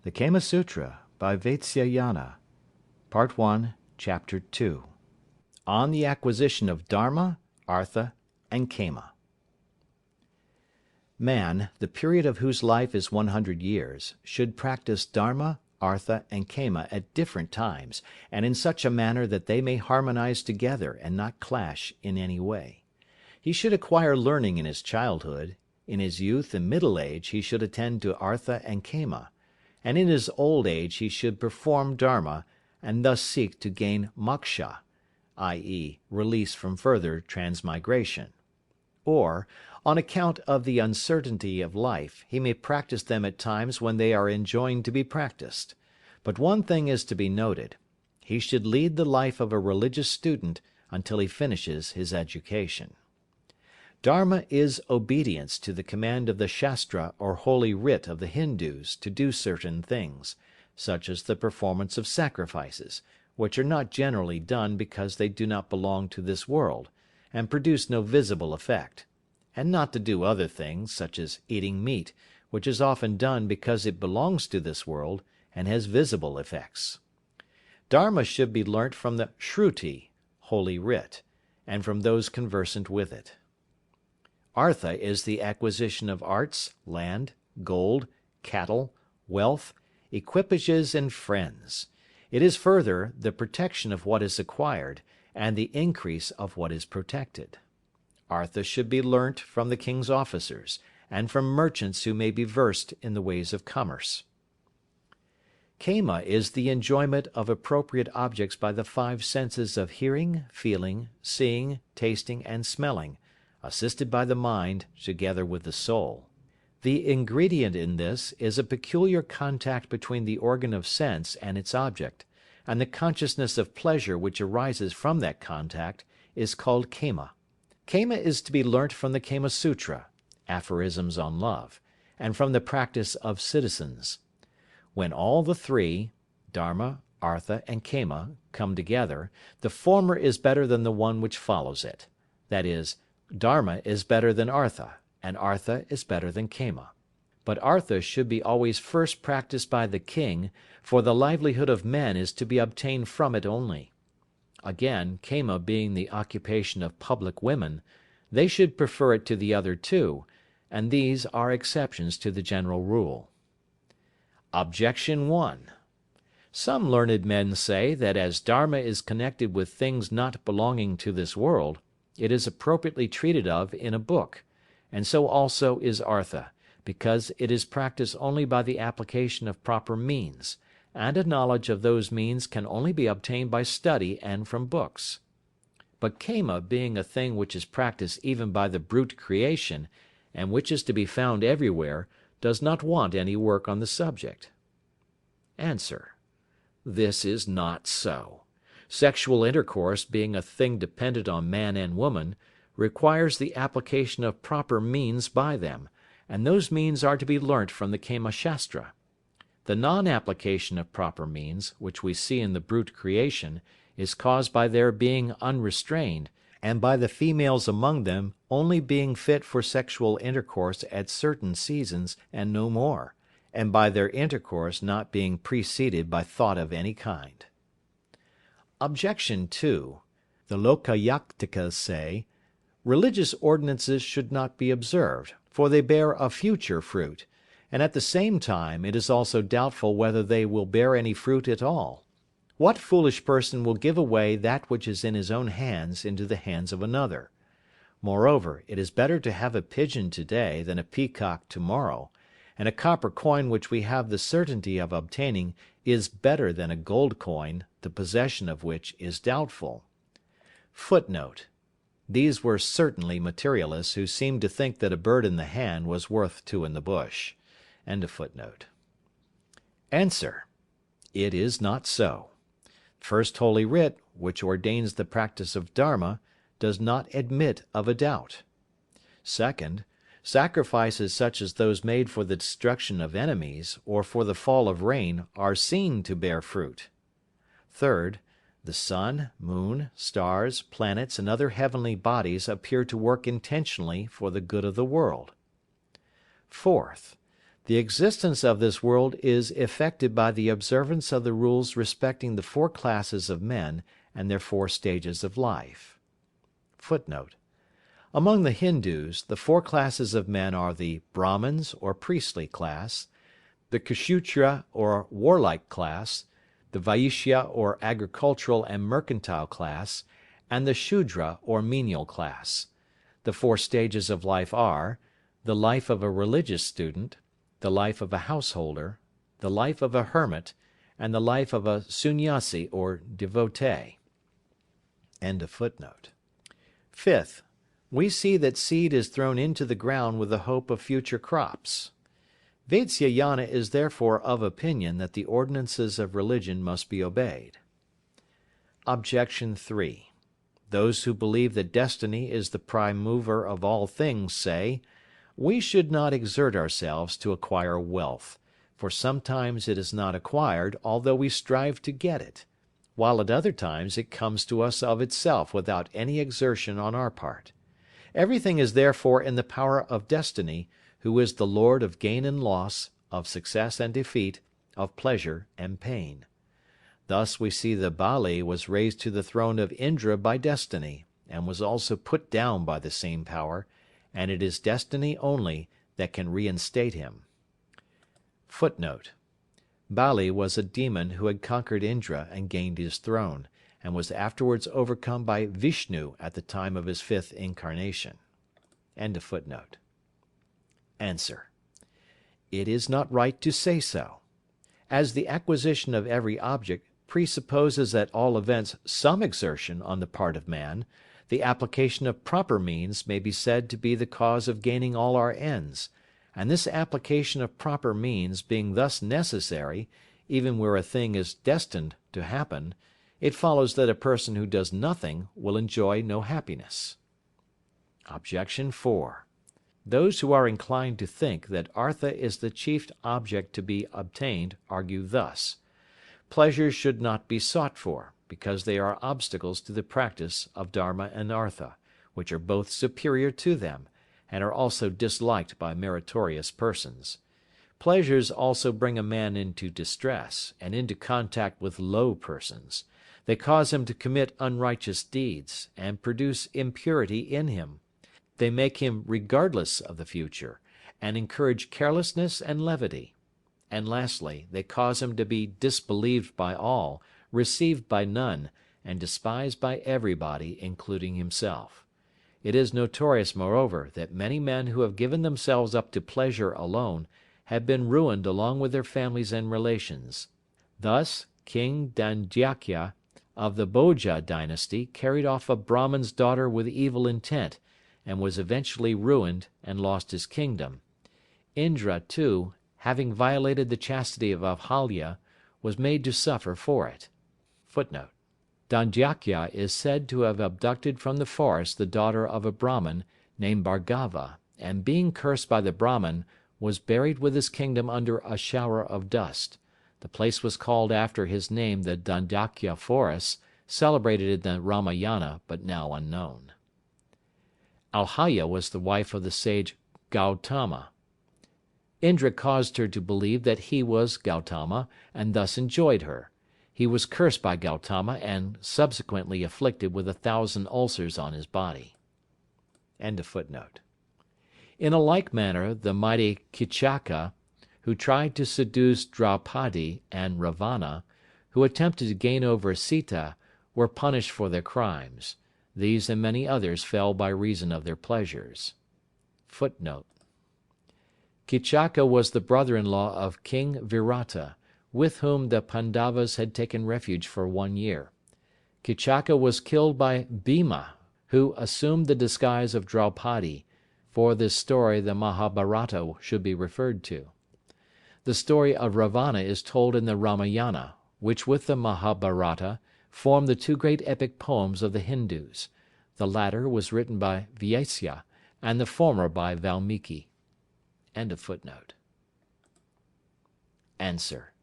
The Kama Sutra by Vatsyayana. Part 1, Chapter 2. On the Acquisition of Dharma, Artha, and Kama. Man, the period of whose life is 100 years, should practice Dharma, Artha, and Kama at different times, and in such a manner that they may harmonize together and not clash in any way. He should acquire learning in his childhood, in his youth and middle age he should attend to Artha and Kama, and in his old age he should perform Dharma, and thus seek to gain moksha, i.e., release from further transmigration. Or, on account of the uncertainty of life, he may practice them at times when they are enjoined to be practiced. But one thing is to be noted: he should lead the life of a religious student until he finishes his education. Dharma is obedience to the command of the Shastra or Holy Writ of the Hindus to do certain things, such as the performance of sacrifices, which are not generally done because they do not belong to this world, and produce no visible effect, and not to do other things, such as eating meat, which is often done because it belongs to this world, and has visible effects. Dharma should be learnt from the Shruti, Holy Writ, and from those conversant with it. Artha is the acquisition of arts, land, gold, cattle, wealth, equipages and friends. It is further the protection of what is acquired, and the increase of what is protected. Artha should be learnt from the king's officers, and from merchants who may be versed in the ways of commerce. Kama is the enjoyment of appropriate objects by the five senses of hearing, feeling, seeing, tasting, and smelling, assisted by the mind together with the soul. The ingredient in this is a peculiar contact between the organ of sense and its object, and the consciousness of pleasure which arises from that contact is called Kama. Kama is to be learnt from the Kama Sutra, aphorisms on love, and from the practice of citizens. When all the three, Dharma, Artha, and Kama, come together, the former is better than the one which follows it. That is, Dharma is better than Artha, and Artha is better than Kama. But Artha should be always first practiced by the king, for the livelihood of men is to be obtained from it only. Again, Kama being the occupation of public women, they should prefer it to the other two, and these are exceptions to the general rule. Objection 1. Some learned men say that as Dharma is connected with things not belonging to this world, it is appropriately treated of in a book, and so also is Artha, because it is practiced only by the application of proper means, and a knowledge of those means can only be obtained by study and from books. But Kama being a thing which is practiced even by the brute creation, and which is to be found everywhere, does not want any work on the subject. Answer: this is not so. Sexual intercourse, being a thing dependent on man and woman, requires the application of proper means by them, and those means are to be learnt from the Kama Shastra. The non-application of proper means, which we see in the brute creation, is caused by their being unrestrained, and by the females among them only being fit for sexual intercourse at certain seasons and no more, and by their intercourse not being preceded by thought of any kind. Objection 2. The Lokayatikas say: religious ordinances should not be observed, for they bear a future fruit, and at the same time it is also doubtful whether they will bear any fruit at all. What foolish person will give away that which is in his own hands into the hands of another? Moreover, it is better to have a pigeon today than a peacock tomorrow, and a copper coin which we have the certainty of obtaining is better than a gold coin, the possession of which is doubtful. Footnote: these were certainly materialists who seemed to think that a bird in the hand was worth two in the bush. End of footnote. Answer: it is not so. First Holy Writ, which ordains the practice of Dharma, does not admit of a doubt. Second, sacrifices such as those made for the destruction of enemies, or for the fall of rain, are seen to bear fruit. Third, the sun, moon, stars, planets, and other heavenly bodies appear to work intentionally for the good of the world. Fourth, The existence of this world is effected by the observance of the rules respecting the four classes of men and their four stages of life. Footnote: among the Hindus, the four classes of men are the Brahmins or priestly class, the Kshutra or warlike class, the Vaishya or agricultural and mercantile class, and the Shudra or menial class. The four stages of life are: the life of a religious student, the life of a householder, the life of a hermit, and the life of a Sunnyasi or devotee. Fifth, we see that seed is thrown into the ground with the hope of future crops. Vatsyayana is therefore of opinion that the ordinances of religion must be obeyed. Objection 3. Those who believe that destiny is the prime mover of all things say, we should not exert ourselves to acquire wealth, for sometimes it is not acquired although we strive to get it, while at other times it comes to us of itself without any exertion on our part. Everything is therefore in the power of destiny, who is the lord of gain and loss, of success and defeat, of pleasure and pain. Thus we see that Bali was raised to the throne of Indra by destiny, and was also put down by the same power, and it is destiny only that can reinstate him. Footnote: Bali was a demon who had conquered Indra and gained his throne, and was afterwards overcome by Vishnu at the time of his fifth incarnation. Answer: it is not right to say so. As the acquisition of every object presupposes at all events some exertion on the part of man, the application of proper means may be said to be the cause of gaining all our ends, and this application of proper means being thus necessary, even where a thing is destined to happen, it follows that a person who does nothing will enjoy no happiness. Objection 4. Those who are inclined to think that Artha is the chief object to be obtained argue thus: pleasures should not be sought for, because they are obstacles to the practice of Dharma and Artha, which are both superior to them, and are also disliked by meritorious persons. Pleasures also bring a man into distress, and into contact with low persons. They cause him to commit unrighteous deeds, and produce impurity in him. They make him regardless of the future, and encourage carelessness and levity. And lastly, they cause him to be disbelieved by all, received by none, and despised by everybody, including himself. It is notorious, moreover, that many men who have given themselves up to pleasure alone have been ruined along with their families and relations. Thus, King Dandakya of the Bhoja dynasty carried off a Brahman's daughter with evil intent, and was eventually ruined and lost his kingdom. Indra, too, having violated the chastity of Ahalya, was made to suffer for it. Footnote: Dandakya is said to have abducted from the forest the daughter of a Brahman named Bhargava, and being cursed by the Brahman, was buried with his kingdom under a shower of dust. The place was called after his name the Dandakya Forest, celebrated in the Ramayana, but now unknown. Ahalya was the wife of the sage Gautama. Indra caused her to believe that he was Gautama, and thus enjoyed her. He was cursed by Gautama, and subsequently afflicted with 1,000 ulcers on his body. In a like manner, the mighty Kichaka, who tried to seduce Draupadi and Ravana, who attempted to gain over Sita, were punished for their crimes. These and many others fell by reason of their pleasures. Kichaka was the brother-in-law of King Virata, with whom the Pandavas had taken refuge for 1 year. Kichaka was killed by Bhima, who assumed the disguise of Draupadi. For this story the Mahabharata should be referred to. The story of Ravana is told in the Ramayana, which with the Mahabharata form the two great epic poems of the Hindus. The latter was written by Vyasa, and the former by Valmiki. Answer: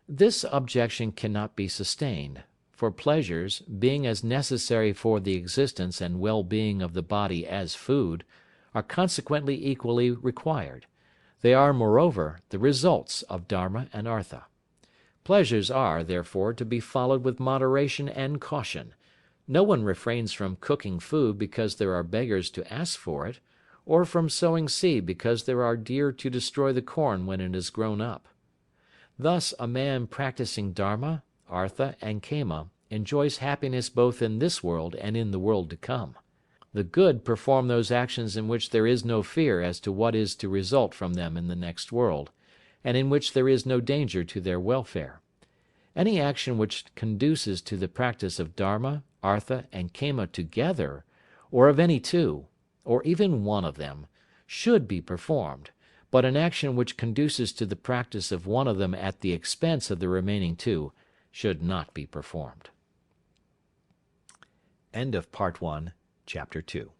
this objection cannot be sustained, for pleasures, being as necessary for the existence and well-being of the body as food, are consequently equally required. They are, moreover, the results of Dharma and Artha. Pleasures are, therefore, to be followed with moderation and caution. No one refrains from cooking food because there are beggars to ask for it, or from sowing seed because there are deer to destroy the corn when it has grown up. Thus a man practicing Dharma, Artha and Kama enjoys happiness both in this world and in the world to come. The good perform those actions in which there is no fear as to what is to result from them in the next world, and in which there is no danger to their welfare. Any action which conduces to the practice of Dharma, Artha and Kama together, or of any two, or even one of them, should be performed, but an action which conduces to the practice of one of them at the expense of the remaining two should not be performed. End of Part 1, Chapter 2.